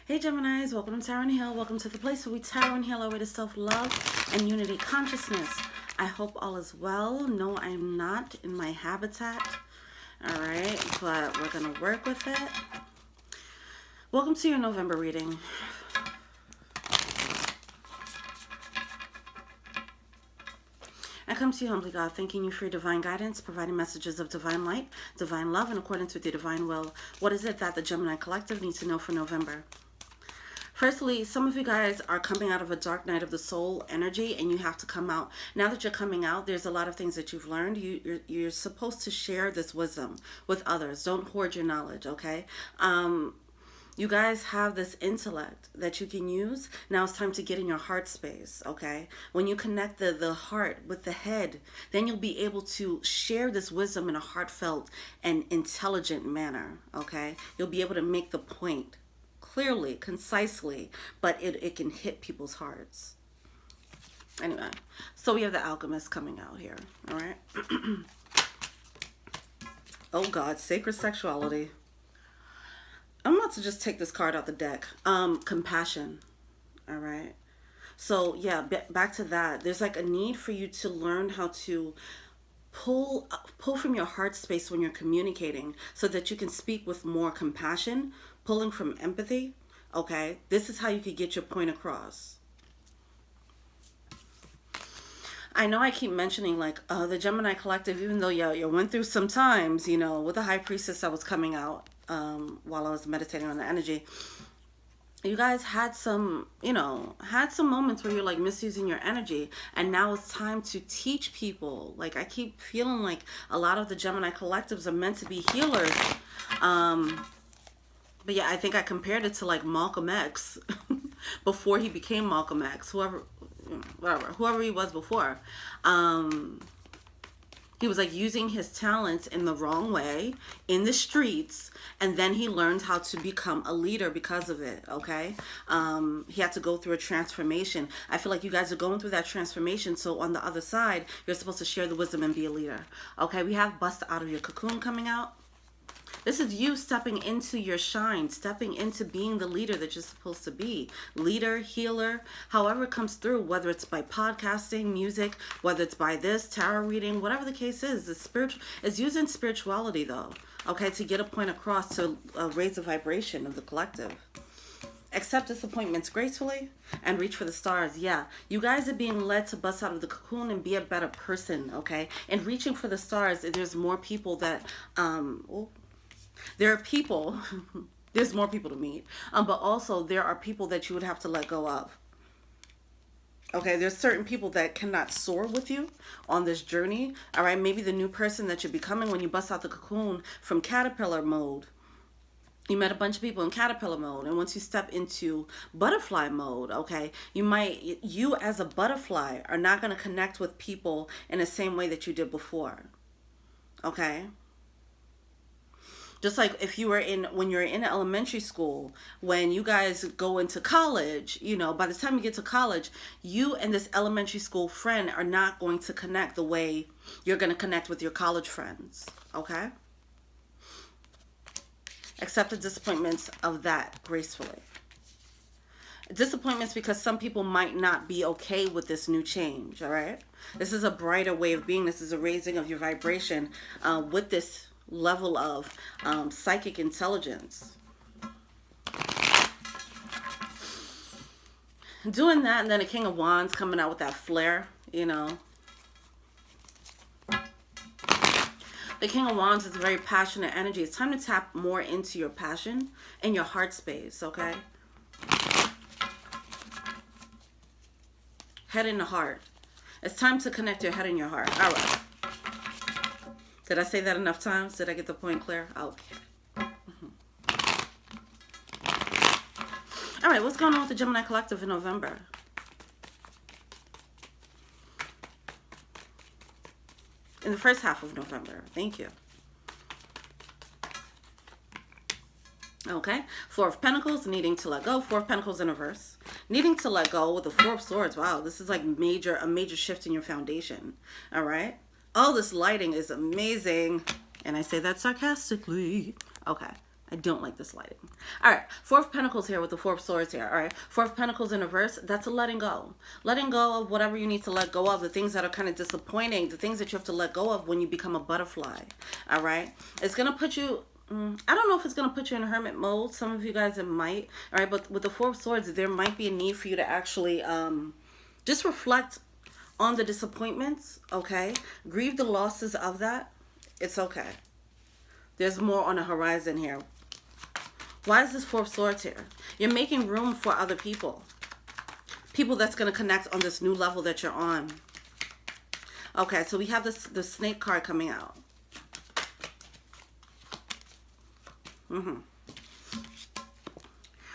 Hey Geminis, welcome to Tarot and Heal. Welcome to the place where we tarot and heal our way to self-love and unity consciousness. I hope all is well. No, I'm not in my habitat. Alright, but we're going to work with it. Welcome to your November reading. I come to you humbly, God, thanking you for your divine guidance, providing messages of divine light, divine love, in accordance with your divine will. What is it that the Gemini Collective needs to know for November? Firstly, some of you guys are coming out of a dark night of the soul energy, and you have to come out. Now that you're coming out, there's a lot of things that you've learned. You're supposed to share this wisdom with others. Don't hoard your knowledge, okay? You guys have this intellect that you can use. Now it's time to get in your heart space, okay? When you connect the heart with the head, then you'll be able to share this wisdom in a heartfelt and intelligent manner, okay? You'll be able to make the point clearly, concisely, but it can hit people's hearts. Anyway, so we have the alchemist coming out here, all right? Oh God, sacred sexuality. I'm about to just take this card out the deck. Compassion. All right. So yeah, back to that. There's like a need for you to learn how to pull from your heart space when you're communicating, so that you can speak with more compassion, pulling from empathy. Okay. This is how you could get your point across. I know I keep mentioning like the Gemini Collective, even though you went through some times, you know, with the High Priestess that was coming out while I was meditating on the energy. You guys had some, some moments where you're like misusing your energy, and now it's time to teach people. Like I keep feeling like a lot of the Gemini collectives are meant to be healers. But yeah, I think I compared it to like Malcolm X before he became Malcolm X, whoever he was before. He was like using his talents in the wrong way in the streets, and then he learned how to become a leader because of it, okay? He had to go through a transformation. I feel like you guys are going through that transformation, so on the other side, you're supposed to share the wisdom and be a leader, okay? We have Bust Out of Your Cocoon coming out. This is you stepping into your shine, stepping into being the leader that you're supposed to be. Leader, healer, however it comes through, whether it's by podcasting, music, whether it's by this, tarot reading, whatever the case is. It's using spirituality though, okay, to get a point across, to raise the vibration of the collective. Accept disappointments gracefully and reach for the stars. Yeah, you guys are being led to bust out of the cocoon and be a better person, okay? And reaching for the stars, there's more people that, there are people, there's more people to meet, but also there are people that you would have to let go of. Okay, there's certain people that cannot soar with you on this journey. All right, maybe the new person that you're becoming when you bust out the cocoon from caterpillar mode. You met a bunch of people in caterpillar mode, and once you step into butterfly mode, okay, you as a butterfly are not going to connect with people in the same way that you did before. Okay? Just like if you were when you're in elementary school, when you guys go into college, by the time you get to college, you and this elementary school friend are not going to connect the way you're going to connect with your college friends, okay? Accept the disappointments of that gracefully. Disappointments because some people might not be okay with this new change, all right? This is a brighter way of being. This is a raising of your vibration with this level of psychic intelligence. Doing that, and then a King of Wands coming out with that flare, The King of Wands is a very passionate energy. It's time to tap more into your passion and your heart space, okay? Head and the heart. It's time to connect your head and your heart. All right. Did I say that enough times? Did I get the point clear? Okay. All right, what's going on with the Gemini Collective in November? In the first half of November. Thank you. Okay. Four of Pentacles, needing to let go. Four of Pentacles in reverse. Needing to let go with the Four of Swords. Wow, this is like a major shift in your foundation. All right. Oh, this lighting is amazing. And I say that sarcastically. Okay. I don't like this lighting. All right, Four of Pentacles here with the Four of Swords here. All right, Four of Pentacles in reverse, that's a letting go. Letting go of whatever you need to let go of, the things that are kind of disappointing, the things that you have to let go of when you become a butterfly. All right, it's going to put you, I don't know if it's going to put you in hermit mode. Some of you guys, it might. All right, but with the Four of Swords, there might be a need for you to actually just reflect on the disappointments, okay? Grieve the losses of that. It's okay. There's more on the horizon here. Why is this Four of Swords here? You're making room for other people. People that's going to connect on this new level that you're on. Okay, so we have the snake card coming out.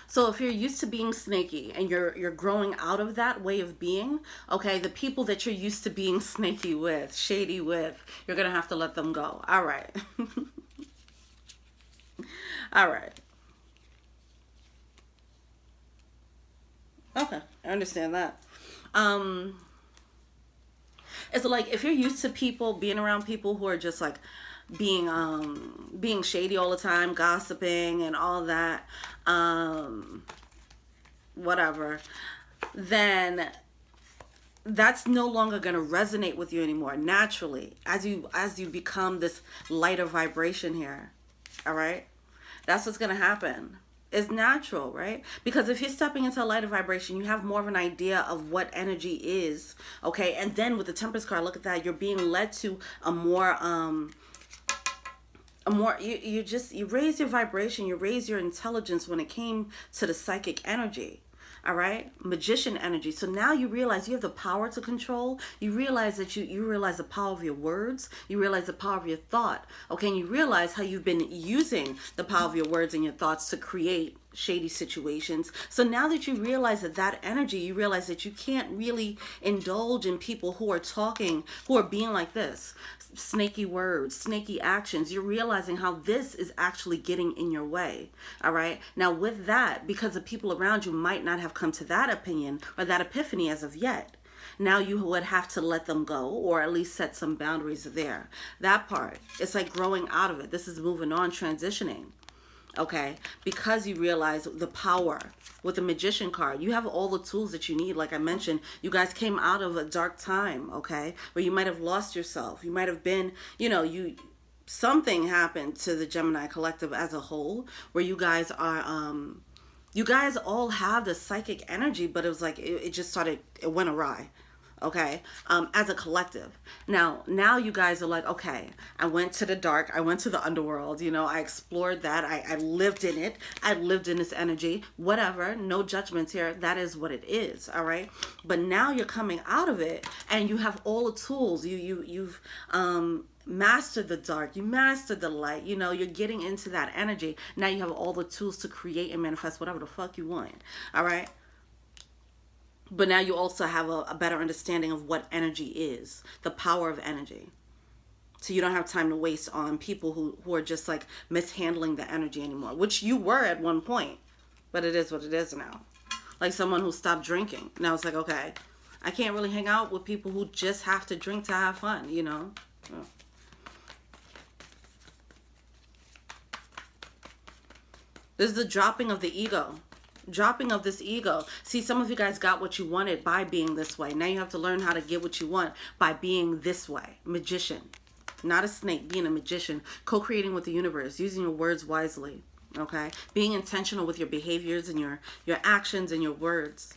So if you're used to being snaky and you're growing out of that way of being, okay, the people that you're used to being snaky with, shady with, you're going to have to let them go. All right. All right. Okay, I understand that. It's like if you're used to people, being around people who are just like being shady all the time, gossiping and all that, whatever, then that's no longer going to resonate with you anymore naturally as you become this lighter vibration here. All right, that's what's going to happen. It's natural, right? Because if you're stepping into a lighter vibration, you have more of an idea of what energy is, okay? And then with the Temperance card, look at that, you're being led to a more you raise your vibration, you raise your intelligence when it came to the psychic energy. All right, magician energy. So now you realize you have the power to control. You realize that you realize the power of your words. You realize the power of your thought. Okay, and you realize how you've been using the power of your words and your thoughts to create shady situations. So now that you realize that energy, you realize that you can't really indulge in people who are talking, who are being like this. Snaky words, snaky actions. You're realizing how this is actually getting in your way. All right. Now with that, because the people around you might not have come to that opinion or that epiphany as of yet, now you would have to let them go or at least set some boundaries there. That part, it's like growing out of it. This is moving on, transitioning. Okay, because you realize the power with the Magician card. You have all the tools that you need. Like I mentioned, you guys came out of a dark time, okay, where you might have lost yourself. You might have been, something happened to the Gemini collective as a whole where you guys are, you guys all have the psychic energy, but it was like, it just started, it went awry. Okay, as a collective. Now you guys are like, okay, I went to the dark, I went to the underworld, I explored that, I lived in it, I lived in this energy, whatever, no judgments here, that is what it is, all right? But now you're coming out of it, and you have all the tools, you've mastered the dark, you mastered the light, you're getting into that energy. Now you have all the tools to create and manifest whatever the fuck you want, all right? But now you also have a better understanding of what energy is, the power of energy. So you don't have time to waste on people who are just like mishandling the energy anymore, which you were at one point, but it is what it is now. Like someone who stopped drinking. Now it's like, okay, I can't really hang out with people who just have to drink to have fun, Oh. This is the dropping of the ego. Dropping of this ego. See, some of you guys got what you wanted by being this way. Now you have to learn how to get what you want by being this way. Magician. Not a snake, being a magician. Co-creating with the universe. Using your words wisely. Okay? Being intentional with your behaviors and your actions and your words.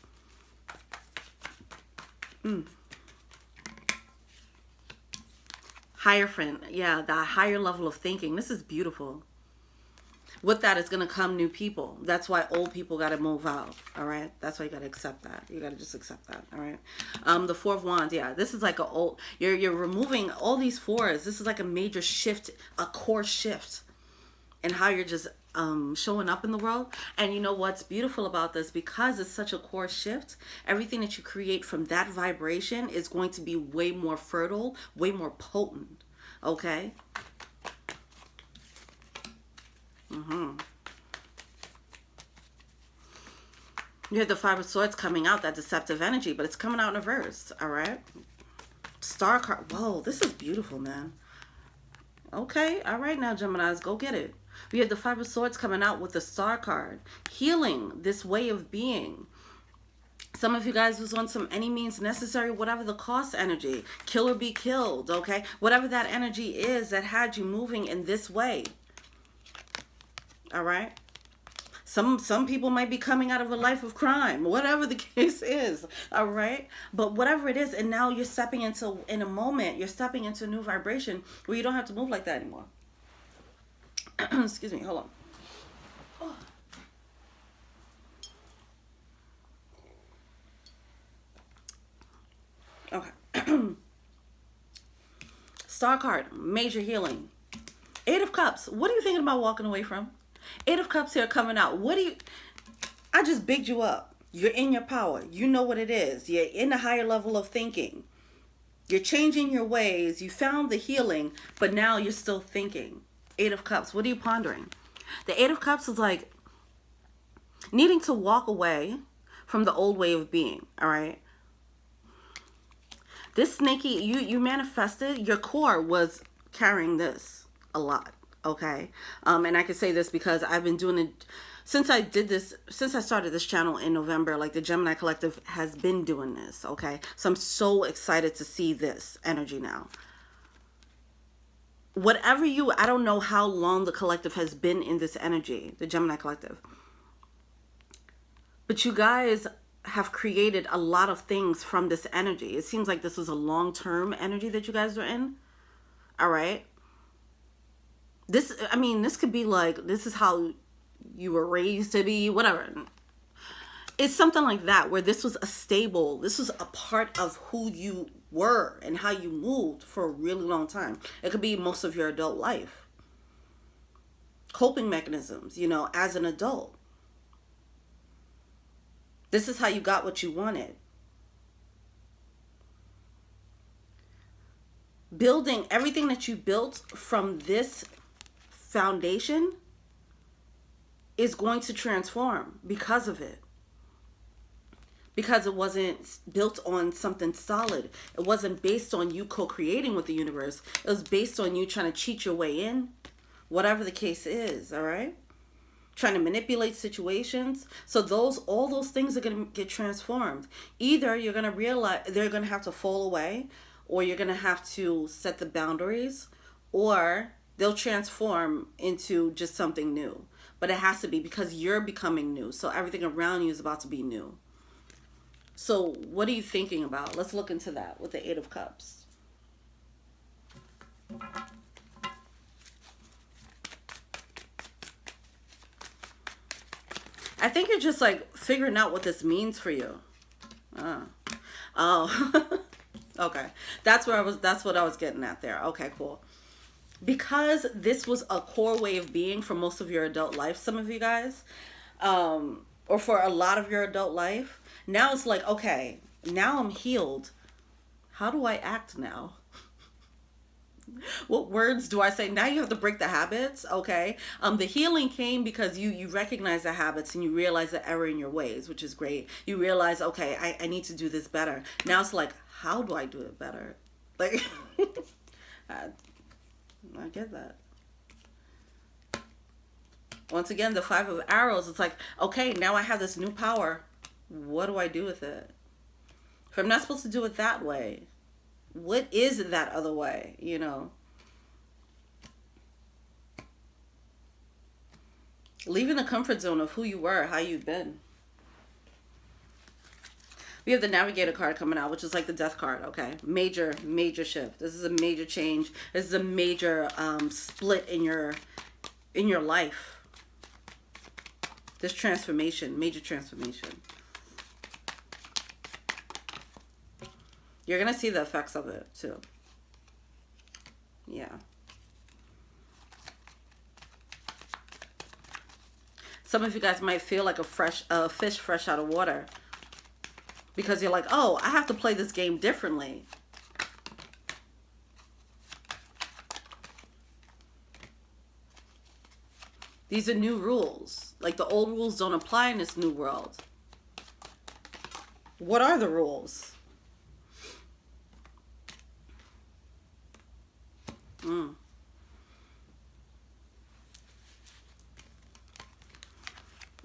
Hierophant. Yeah, the higher level of thinking. This is beautiful. With that, it's going to come new people. That's why old people got to move out. All right. That's why you got to accept that. You got to just accept that. All right. The Four of Wands. Yeah. This is like a old, you're removing all these fours. This is like a major shift, a core shift in how you're just showing up in the world. And you know what's beautiful about this? Because it's such a core shift, everything that you create from that vibration is going to be way more fertile, way more potent. Okay. You have the Five of Swords coming out, that deceptive energy, but it's coming out in reverse, all right? Star card. Whoa, this is beautiful, man. Okay, all right now, Geminis, go get it. We have the Five of Swords coming out with the Star card. Healing this way of being. Some of you guys was on some any means necessary, whatever the cost energy. Kill or be killed, okay? Whatever that energy is that had you moving in this way. All right? Some people might be coming out of a life of crime, whatever the case is, all right? But whatever it is, and now you're stepping into, in a moment, you're stepping into a new vibration where you don't have to move like that anymore. Excuse me, hold on. Okay. Star card, major healing. Eight of Cups. What are you thinking about walking away from? Eight of Cups here coming out. What do you... I just bigged you up. You're in your power. You know what it is. You're in a higher level of thinking. You're changing your ways. You found the healing, but now you're still thinking. Eight of Cups. What are you pondering? The Eight of Cups is like needing to walk away from the old way of being, all right? This snaky, you manifested, your core was carrying this a lot, okay? And I can say this because I've been doing it, since I started this channel in November, like the Gemini Collective has been doing this, okay? So I'm so excited to see this energy now. Whatever I don't know how long the collective has been in this energy, the Gemini Collective. But you guys have created a lot of things from this energy. It seems like this is a long-term energy that you guys are in. All right. This, I mean, this could be like, this is how you were raised to be, whatever. It's something like that, where this was this was a part of who you were and how you moved for a really long time. It could be most of your adult life. Coping mechanisms, you know, as an adult. This is how you got what you wanted. Building everything that you built from this foundation is going to transform because of it. Because it wasn't built on something solid. It wasn't based on you co-creating with the universe. It was based on you trying to cheat your way in. Whatever the case is, all right? Trying to manipulate situations. So all those things are going to get transformed. Either you're going to realize they're going to have to fall away, or you're going to have to set the boundaries, or they'll transform into just something new. But it has to be because you're becoming new. So everything around you is about to be new. So what are you thinking about? Let's look into that with the Eight of Cups. I think you're just like figuring out what this means for you. Oh. Okay. That's what I was getting at there. Okay, cool. Because this was a core way of being for most of your adult life, some of you guys, or for a lot of your adult life, now it's like, okay, now I'm healed. How do I act now? What words do I say? Now you have to break the habits, okay? The healing came because you recognize the habits and you realize the error in your ways, which is great. You realize, okay, I need to do this better. Now it's like, how do I do it better? Like, I get that. Once again, the Five of Arrows, it's like, okay, now I have this new power. What do I do with it? If I'm not supposed to do it that way, what is that other way, you know? Leaving the comfort zone of who you were, how you've been. We have the Navigator card coming out, which is like the Death card, okay? Major shift. This is a major change. This is a major split in your life. This transformation, major transformation. You're going to see the effects of it, too. Yeah. Some of you guys might feel like a fish fresh out of water. Because you're like, oh, I have to play this game differently. These are new rules. Like the old rules don't apply in this new world. What are the rules?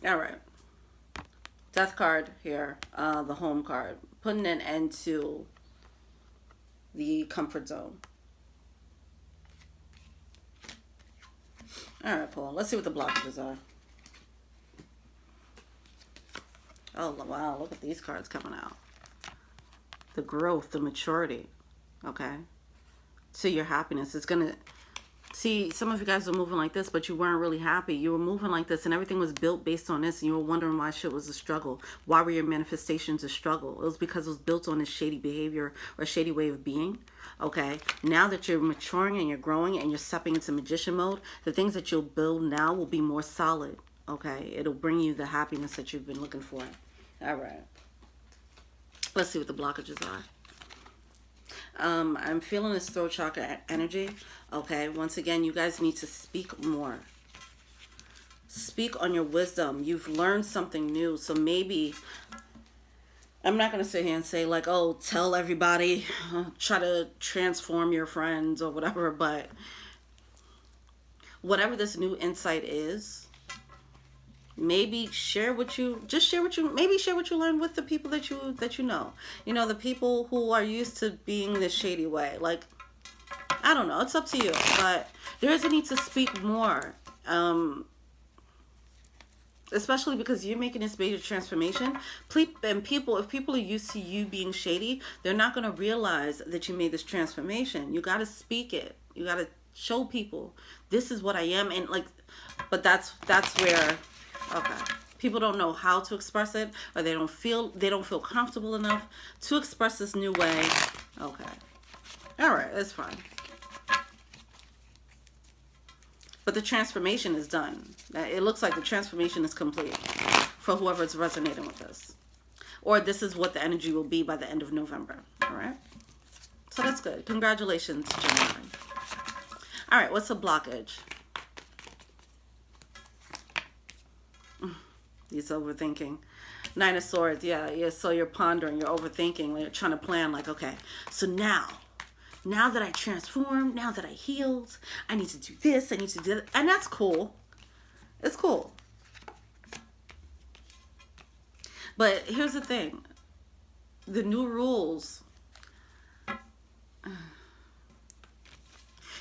All right. Death card here. The home card. Putting an end to the comfort zone. All right, Paul. Let's see what the blockages are. Oh, wow. Look at these cards coming out. The growth, the maturity. Okay. To your happiness. It's going to... See, some of you guys are moving like this, but you weren't really happy. You were moving like this, and everything was built based on this, and you were wondering why shit was a struggle. Why were your manifestations a struggle? It was because it was built on this shady behavior or shady way of being. Okay? Now that you're maturing and you're growing and you're stepping into magician mode, the things that you'll build now will be more solid. Okay? It'll bring you the happiness that you've been looking for. All right. Let's see what the blockages are. I'm feeling this throat chakra energy. Okay, once again, you guys need to speak more. Speak on your wisdom. You've learned something new. So maybe, I'm not going to sit here and say like, oh, tell everybody, try to transform your friends or whatever. But whatever this new insight is, maybe share what you learned with the people that you know. You know, the people who are used to being this shady way. Like, I don't know, it's up to you, but there is a need to speak more, especially because you're making this major transformation. And if people are used to you being shady, they're not going to realize that you made this transformation. You got to speak it. You got to show people this is what I am. And like, but that's where, okay, people don't know how to express it, or they don't feel comfortable enough to express this new way. Okay, all right, that's fine. But the transformation is done. It looks like the transformation is complete for whoever's resonating with this. Or this is what the energy will be by the end of November. All right? So that's good. Congratulations, Gemini. All right, what's a blockage? He's overthinking. Nine of Swords, yeah. So you're pondering, you're overthinking, you're trying to plan like, okay, so now that I transformed, now that I healed, I need to do this, I need to do that. And that's cool. It's cool. But here's the thing. The new rules.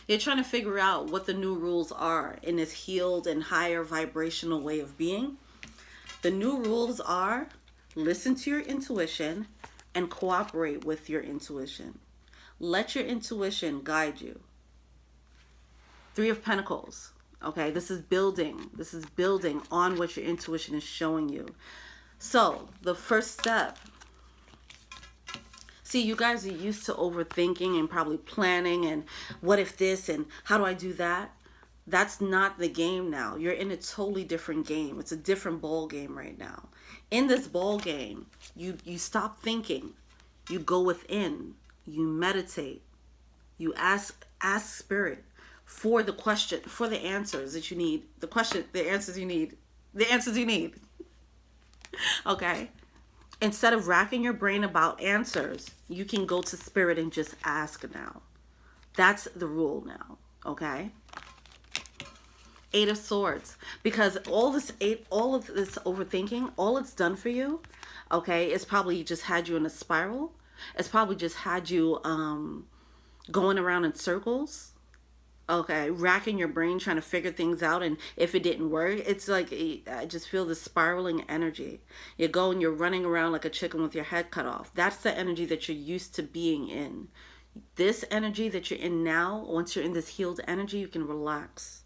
You're trying to figure out what the new rules are in this healed and higher vibrational way of being. The new rules are listen to your intuition and cooperate with your intuition. Let your intuition guide you. Three of Pentacles. Okay, this is building. This is building on what your intuition is showing you. So, the first step. See, you guys are used to overthinking and probably planning and what if this and how do I do that? That's not the game now. You're in a totally different game. It's a different ball game right now. In this ball game, you stop thinking. You go within. You meditate. You ask spirit for the question, for the answers that you need. The answers you need. Okay? Instead of racking your brain about answers, you can go to spirit and just ask now. That's the rule now. Okay? Eight of Swords. Because all of this overthinking, all it's done for you, okay, it's probably just had you in a spiral. It's probably just had you going around in circles, okay, racking your brain trying to figure things out, and if it didn't work, it's like I just feel this spiraling energy. You're running around like a chicken with your head cut off. That's the energy that you're used to being in. This energy that you're in now, once you're in this healed energy, you can relax.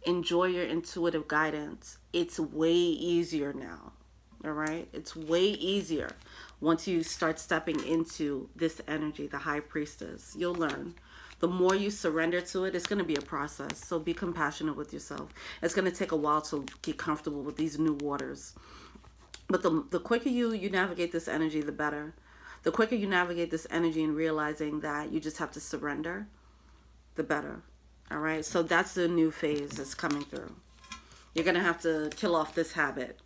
Enjoy your intuitive guidance. It's way easier now. All right? It's way easier. Once you start stepping into this energy, the High Priestess, you'll learn. The more you surrender to it, it's going to be a process. So be compassionate with yourself. It's going to take a while to get comfortable with these new waters. But the quicker you navigate this energy, the better. The quicker you navigate this energy and realizing that you just have to surrender, the better. All right? So that's the new phase that's coming through. You're going to have to kill off this habit.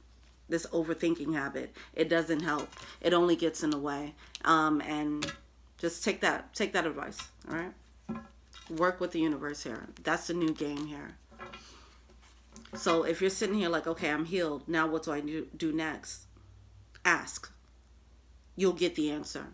This overthinking habit. It doesn't help. It only gets in the way. And just take that advice. All right. Work with the universe here. That's the new game here. So if you're sitting here like, okay, I'm healed, now what do I do next? Ask. You'll get the answer.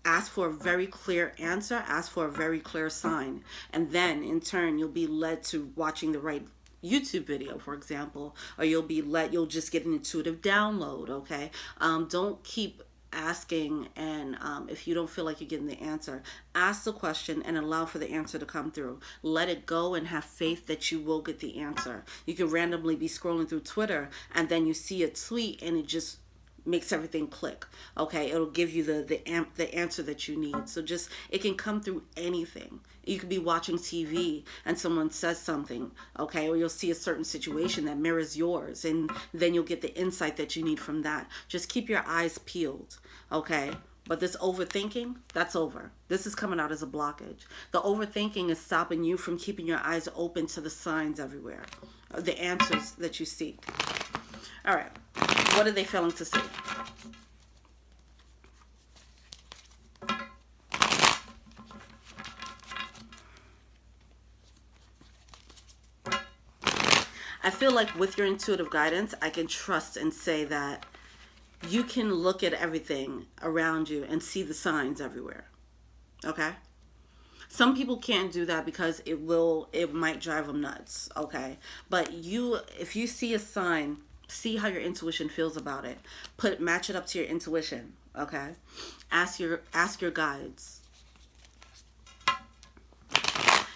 Ask for a very clear answer. Ask for a very clear sign. And then, in turn, you'll be led to watching the right YouTube video, for example. Or you'll just get an intuitive download, okay? Don't keep asking, and if you don't feel like you're getting the answer, ask the question and allow for the answer to come through. Let it go and have faith that you will get the answer. You can randomly be scrolling through Twitter, and then you see a tweet, and it just makes everything click. Okay, it'll give you the answer that you need. So just, it can come through anything. You could be watching TV and someone says something, okay, or you'll see a certain situation that mirrors yours, and then you'll get the insight that you need from that. Just keep your eyes peeled, okay? But this overthinking, that's over. This is coming out as a blockage. The overthinking is stopping you from keeping your eyes open to the signs everywhere, the answers that you seek. All right. What are they failing to see? I feel like with your intuitive guidance, I can trust and say that you can look at everything around you and see the signs everywhere. Okay? Some people can't do that because it might drive them nuts. Okay? But if you see a sign, see how your intuition feels about it. Match it up to your intuition, okay? Ask your guides.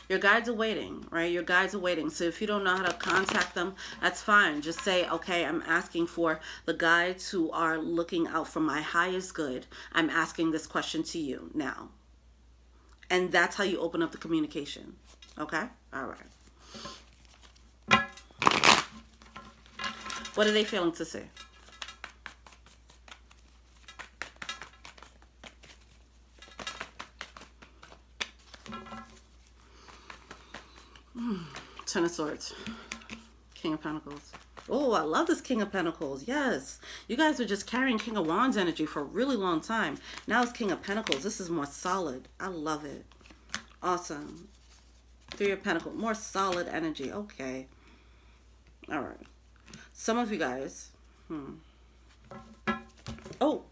Your guides are waiting, right? Your guides are waiting. So if you don't know how to contact them, that's fine. Just say, okay, I'm asking for the guides who are looking out for my highest good. I'm asking this question to you now. And that's how you open up the communication, okay? All right. What are they failing to see? Ten of Swords. King of Pentacles. Oh, I love this King of Pentacles. Yes. You guys were just carrying King of Wands energy for a really long time. Now it's King of Pentacles. This is more solid. I love it. Awesome. Three of Pentacles. More solid energy. Okay. All right. Some of you guys. Oh.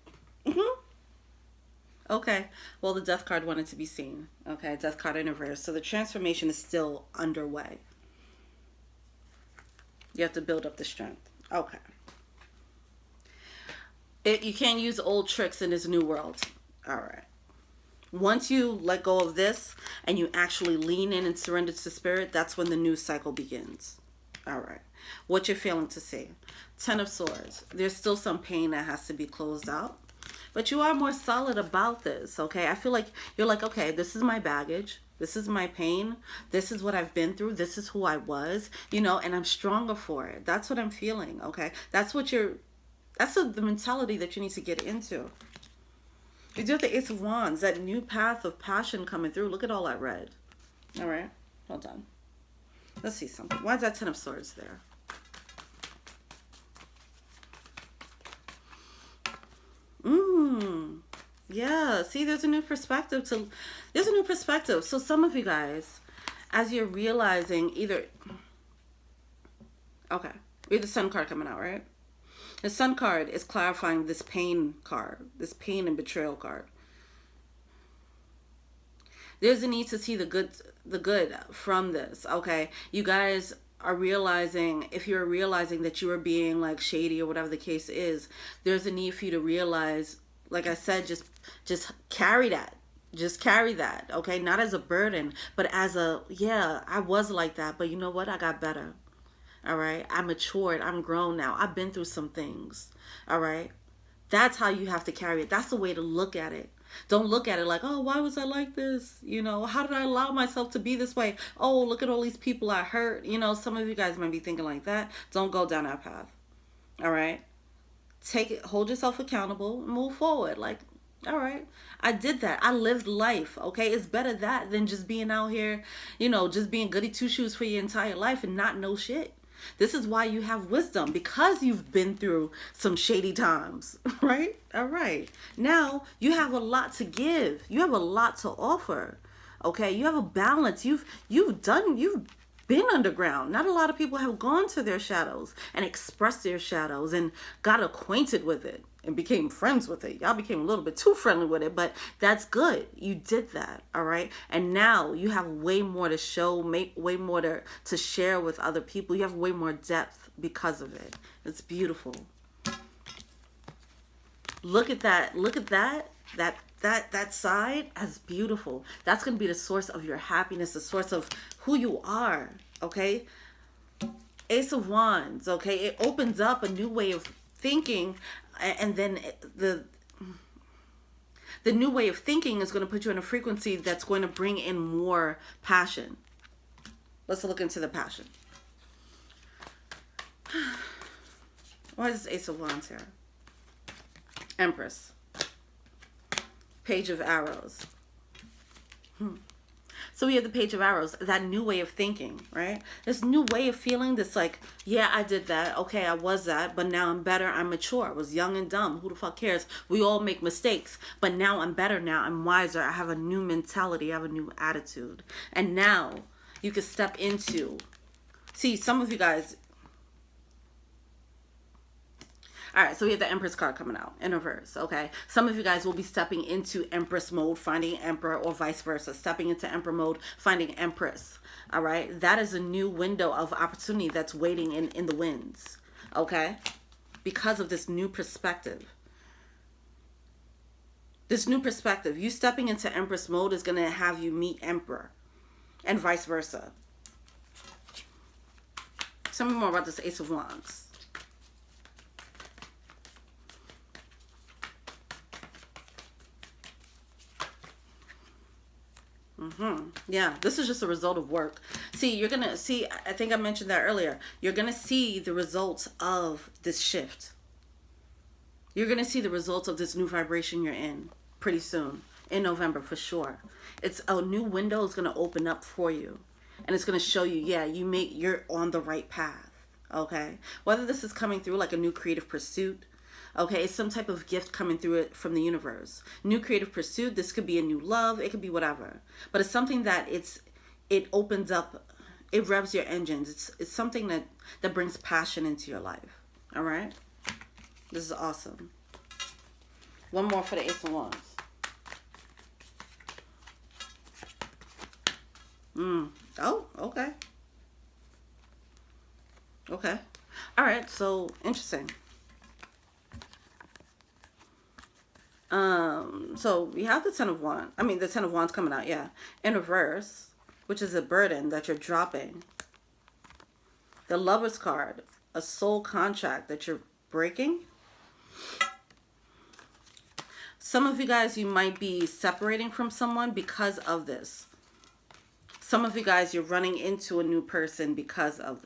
Okay. Well, the Death card wanted to be seen. Okay. Death card in reverse. So the transformation is still underway. You have to build up the strength. Okay. You can't use old tricks in this new world. All right. Once you let go of this and you actually lean in and surrender to spirit, that's when the new cycle begins. All right. What you're failing to see. Ten of Swords. There's still some pain that has to be closed out. But you are more solid about this, okay? I feel like you're like, okay, this is my baggage. This is my pain. This is what I've been through. This is who I was, you know, and I'm stronger for it. That's what I'm feeling, okay? That's the mentality that you need to get into. You do have the Ace of Wands, that new path of passion coming through. Look at all that red. All right, hold on. Let's see something. Why is that Ten of Swords there? Yeah, see, there's a new perspective. So some of you guys, as you're realizing okay, we have the Sun card coming out, right? The Sun card is clarifying this pain card, this pain and betrayal card. There's a need to see the good from this, okay? You guys are realizing, if you're realizing that you are being like shady or whatever the case is, there's a need for you to realize, like I said, just carry that. Just carry that, okay? Not as a burden, but as yeah, I was like that, but you know what? I got better, all right? I matured. I'm grown now. I've been through some things, all right? That's how you have to carry it. That's the way to look at it. Don't look at it like, oh, why was I like this? You know, how did I allow myself to be this way? Oh, look at all these people I hurt. You know, some of you guys might be thinking like that. Don't go down that path, all right? Take it, hold yourself accountable, and move forward. Like, all right, I did that. I lived life, okay? It's better that than just being out here, you know, just being goody two-shoes for your entire life and not know shit. This is why you have wisdom, because you've been through some shady times, right? All right. Now you have a lot to give. You have a lot to offer, okay? You have a balance. You've been underground. Not a lot of people have gone to their shadows and expressed their shadows and got acquainted with it and became friends with it. Y'all became a little bit too friendly with it, but that's good. You did that, all right? And now you have way more to show, way more to share with other people. You have way more depth because of it. It's beautiful. Look at that. Look at that. That side as beautiful. That's going to be the source of your happiness, the source of who you are, okay? Ace of Wands, okay? It opens up a new way of thinking, and then the new way of thinking is going to put you in a frequency that's going to bring in more passion. Let's look into the passion. Why is this Ace of Wands here? Empress. Page of Arrows. So we have the Page of Arrows, that new way of thinking, right? This new way of feeling that's like, yeah, I did that. Okay, I was that, but now I'm better. I'm mature. I was young and dumb. Who the fuck cares? We all make mistakes, but now I'm better now. I'm wiser. I have a new mentality. I have a new attitude. And now you can step into, see, some of you guys, all right, so we have the Empress card coming out in reverse, okay? Some of you guys will be stepping into Empress mode, finding Emperor, or vice versa. Stepping into Emperor mode, finding Empress, all right? That is a new window of opportunity that's waiting in the winds, okay? Because of this new perspective. This new perspective, you stepping into Empress mode is going to have you meet Emperor, and vice versa. Tell me more about this Ace of Wands. Yeah, this is just a result of work. See, you're going to see, I think I mentioned that earlier. You're going to see the results of this shift. You're going to see the results of this new vibration you're in pretty soon. In November, for sure. It's a new window is going to open up for you. And it's going to show you, yeah, you're on the right path. Okay? Whether this is coming through like a new creative pursuit. Okay, it's some type of gift coming through it from the universe. New creative pursuit. This could be a new love. It could be whatever. But it's something that it opens up. It revs your engines. It's something that brings passion into your life. All right? This is awesome. One more for the Ace of Wands. Oh, okay. Okay. All right, so interesting. So we have the Ten of Wands. I mean, the Ten of Wands coming out, yeah. In reverse, which is a burden that you're dropping. The Lover's card, a soul contract that you're breaking. Some of you guys, you might be separating from someone because of this. Some of you guys, you're running into a new person because of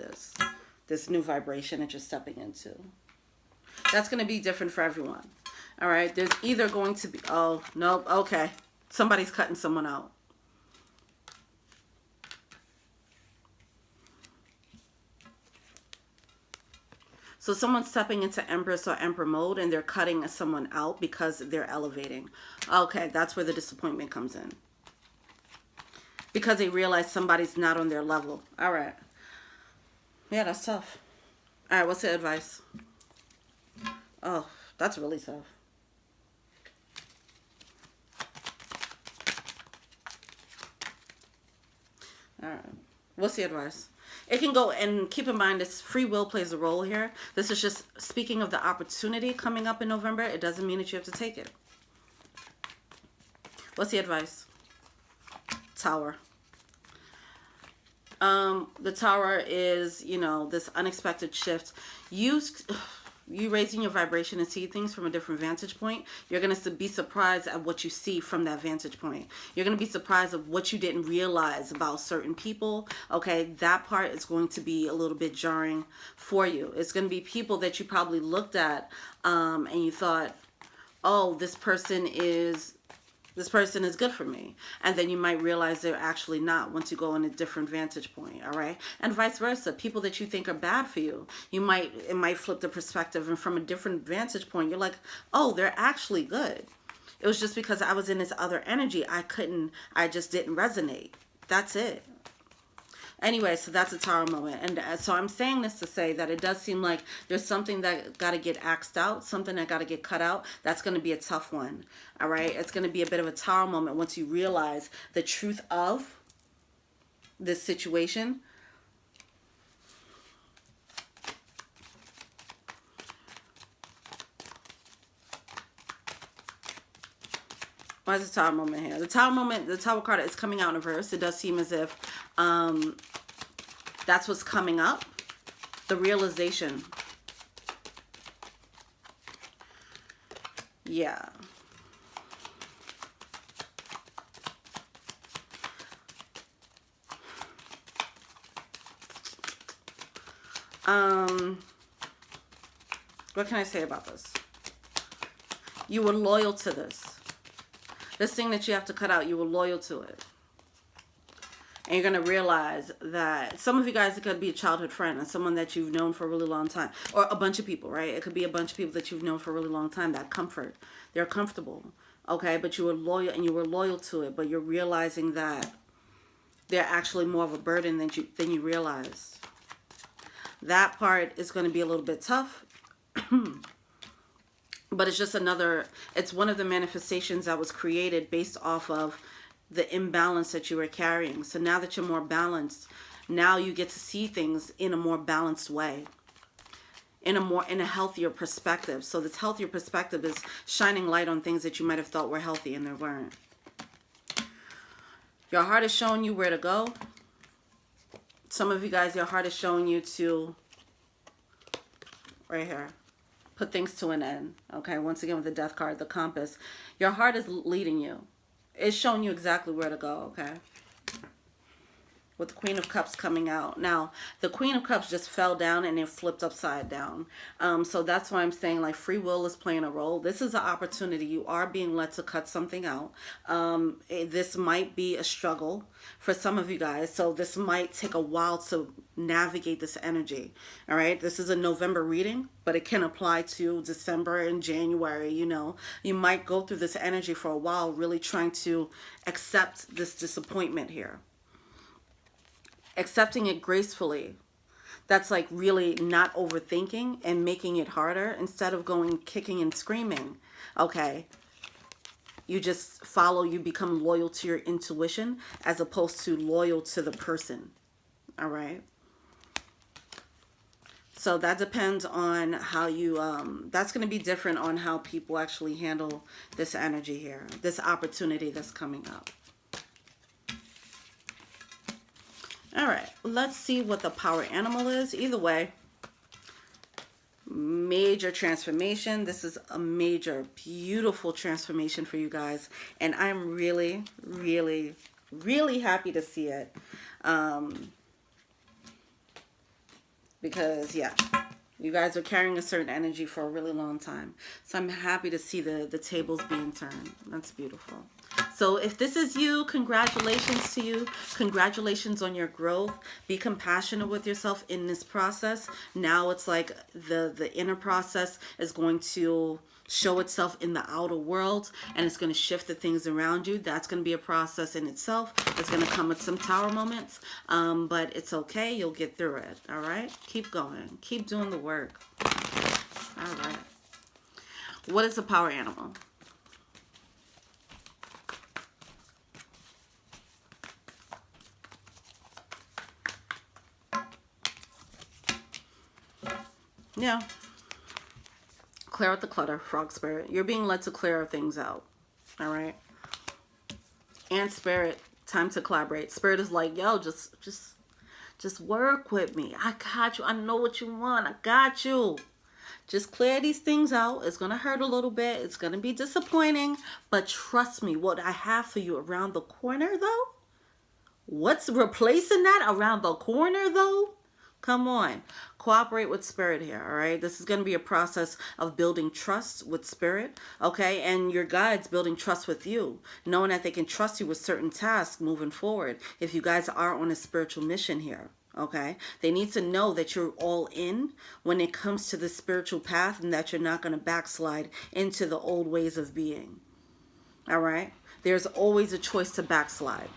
this new vibration that you're stepping into. That's going to be different for everyone. All right, there's either going to be, oh, nope, okay. Somebody's cutting someone out. So someone's stepping into Empress or Emperor mode and they're cutting someone out because they're elevating. Okay, that's where the disappointment comes in. Because they realize somebody's not on their level. All right. Yeah, that's tough. All right, what's the advice? Oh, that's really tough. All right. What's the advice? It can go, and keep in mind, this free will plays a role here. This is just speaking of the opportunity coming up in November. It doesn't mean that you have to take it. What's the advice? Tower. The Tower is, you know, this unexpected shift. You raising your vibration and see things from a different vantage point. You're going to be surprised at what you see from that vantage point. You're going to be surprised at what you didn't realize about certain people. Okay, that part is going to be a little bit jarring for you. It's going to be people that you probably looked at and you thought, oh, this person is good for me. And then you might realize they're actually not once you go in a different vantage point, all right? And vice versa. People that you think are bad for you, it might flip the perspective, and from a different vantage point, you're like, oh, they're actually good. It was just because I was in this other energy, I just didn't resonate. That's it. Anyway, so that's a tower moment. And so I'm saying this to say that it does seem like there's something that got to get axed out, something that got to get cut out. That's going to be a tough one. All right. It's going to be a bit of a tower moment once you realize the truth of this situation. Why is the tower moment here? The tower moment, the tower card is coming out in reverse. It does seem as if that's what's coming up. The realization. Yeah. What can I say about this? You were loyal to this. This thing that you have to cut out, you were loyal to it. And you're going to realize that some of you guys, it could be a childhood friend and someone that you've known for a really long time. Or a bunch of people, right? It could be a bunch of people that you've known for a really long time. That comfort. They're comfortable. Okay? But you were loyal and you were loyal to it. But you're realizing that they're actually more of a burden than you realize. That part is going to be a little bit tough. But it's just it's one of the manifestations that was created based off of the imbalance that you were carrying. So now that you're more balanced, now you get to see things in a more balanced way, in a healthier perspective. So this healthier perspective is shining light on things that you might have thought were healthy and they weren't. Your heart is showing you where to go. Some of you guys, your heart is showing you to, right here, put things to an end. Okay, once again with the death card, the compass. Your heart is leading you. It's showing you exactly where to go, okay? With the Queen of Cups coming out. Now, the Queen of Cups just fell down and it flipped upside down. So that's why I'm saying, like, free will is playing a role. This is an opportunity. You are being led to cut something out. This might be a struggle for some of you guys. So this might take a while to navigate this energy. All right? This is a November reading, but it can apply to December and January, you know. You might go through this energy for a while, really trying to accept this disappointment here. Accepting it gracefully. That's like really not overthinking and making it harder instead of going kicking and screaming. Okay. You just follow, you become loyal to your intuition as opposed to loyal to the person. All right. So that depends on how you, that's going to be different on how people actually handle this energy here, this opportunity that's coming up. All right, let's see what the power animal is. Either way, major transformation. This is a major, beautiful transformation for you guys. And I'm really, really, really happy to see it. Because, yeah, you guys are carrying a certain energy for a really long time. So I'm happy to see the tables being turned. That's beautiful. So if this is you, congratulations to you. Congratulations on your growth. Be compassionate with yourself in this process. Now it's like the inner process is going to show itself in the outer world, and it's going to shift the things around you. That's going to be a process in itself. It's going to come with some tower moments, but it's okay. You'll get through it. All right? Keep going. Keep doing the work. All right. What is a power animal? Yeah. Clear out the clutter, frog spirit. You're being led to clear things out. All right. And spirit, time to collaborate. Spirit is like, yo, just work with me. I got you. I know what you want. I got you. Just clear these things out. It's going to hurt a little bit. It's going to be disappointing. But trust me, what I have for you around the corner, though, what's replacing that around the corner, though? Come on. Cooperate with spirit here, all right? This is going to be a process of building trust with spirit, okay? And your guides building trust with you, knowing that they can trust you with certain tasks moving forward if you guys are on a spiritual mission here, okay? They need to know that you're all in when it comes to the spiritual path and that you're not going to backslide into the old ways of being, all right? There's always a choice to backslide.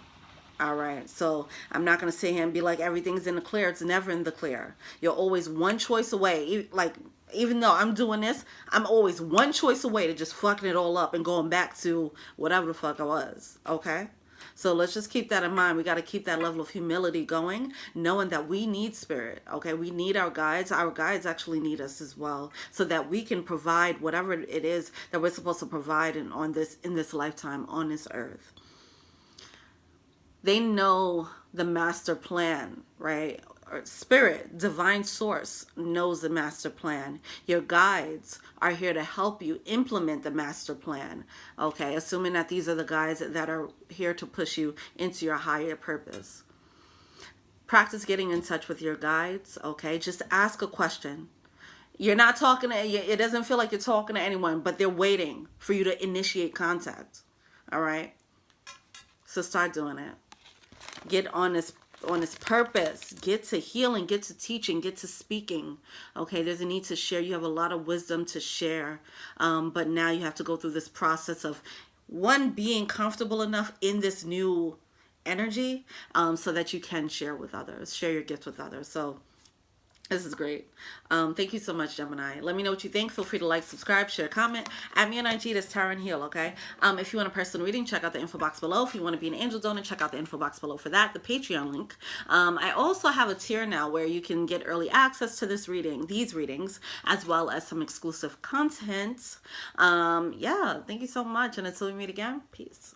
All right, so I'm not going to sit here and be like everything's in the clear. It's never in the clear. You're always one choice away. Like, even though I'm doing this, I'm always one choice away to just fucking it all up and going back to whatever the fuck I was. Okay? So let's just keep that in mind. We got to keep that level of humility going, knowing that we need spirit. Okay? We need our guides. Our guides actually need us as well, so that we can provide whatever it is that we're supposed to provide in this lifetime on this earth. They know the master plan, right? Or spirit, divine source knows the master plan. Your guides are here to help you implement the master plan. Okay, assuming that these are the guides that are here to push you into your higher purpose. Practice getting in touch with your guides. Okay, just ask a question. You're not talking to, it doesn't feel like you're talking to anyone, but they're waiting for you to initiate contact. All right, so start doing it. Get on this purpose. Get to healing, get to teaching, get to speaking. Okay, there's a need to share. You have a lot of wisdom to share, but now you have to go through this process of being comfortable enough in this new energy, so that you can share with others, share your gifts with others. So this is great. Thank you so much, Gemini. Let me know what you think. Feel free to like, subscribe, share, comment. Add me on IG. That's Tara and Heal, okay? If you want a personal reading, check out the info box below. If you want to be an angel donor, check out the info box below for that, the Patreon link. I also have a tier now where you can get early access to these readings, as well as some exclusive content. Yeah, thank you so much. And until we meet again, peace.